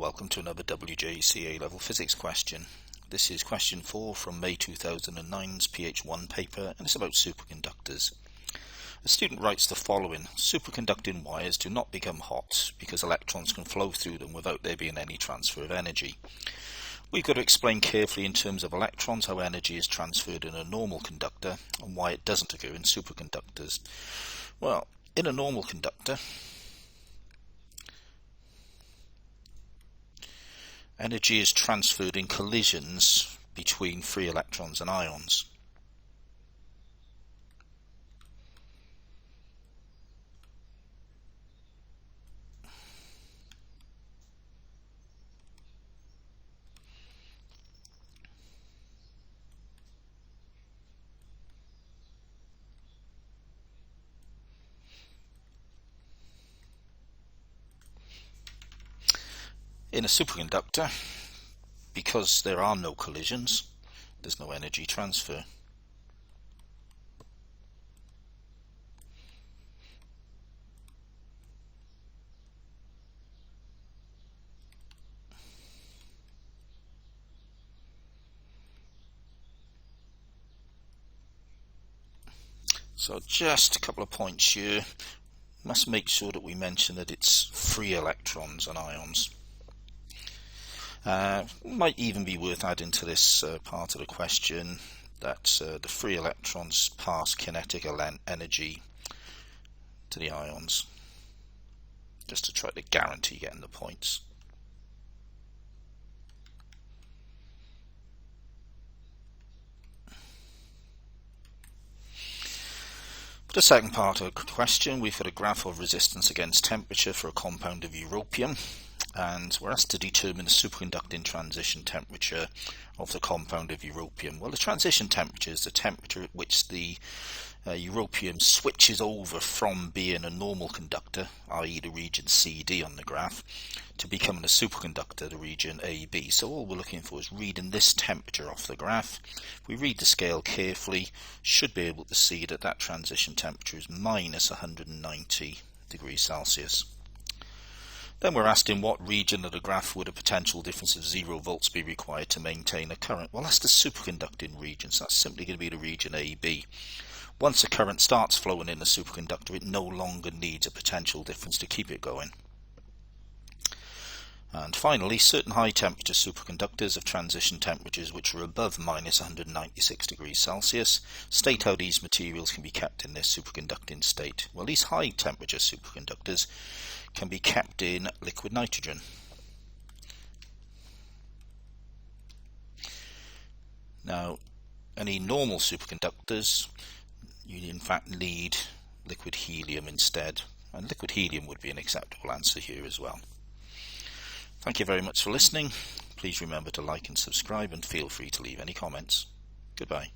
welcome to another WJEC A level physics question. This is question 4 from May 2009's PH1 paper, and it's about superconductors. A student writes the following: superconducting wires do not become hot because electrons can flow through them without there being any transfer of energy. We've got to explain carefully in terms of electrons how energy is transferred in a normal conductor and why it doesn't occur in superconductors. Well, in a normal conductor, energy is transferred in collisions between free electrons and ions. In a superconductor, because there are no collisions, there's no energy transfer. So just a couple of points here. Must make sure that we mention that it's free electrons and ions. Might even be worth adding to this part of the question that the free electrons pass kinetic energy to the ions, just to try to guarantee getting the points. For the second part of the question, we've got a graph of resistance against temperature for a compound of europium, and we're asked to determine the superconducting transition temperature of the compound of europium. Well, the transition temperature is the temperature at which the europium switches over from being a normal conductor, i.e. the region CD on the graph, to becoming a superconductor, the region AB. So all we're looking for is reading this temperature off the graph. If we read the scale carefully, should be able to see that that transition temperature is minus 190 degrees Celsius. Then we're asked in what region of the graph would a potential difference of 0 volts be required to maintain a current. Well, that's the superconducting region, so that's simply going to be the region AB. Once a current starts flowing in the superconductor, it no longer needs a potential difference to keep it going. And finally, certain high temperature superconductors have transition temperatures which are above minus 196 degrees Celsius. State how these materials can be kept in their superconducting state. Well, these high temperature superconductors can be kept in liquid nitrogen. Now, any normal superconductors, you in fact need liquid helium instead, and liquid helium would be an acceptable answer here as well. Thank you very much for listening. Please remember to like and subscribe, and feel free to leave any comments. Goodbye.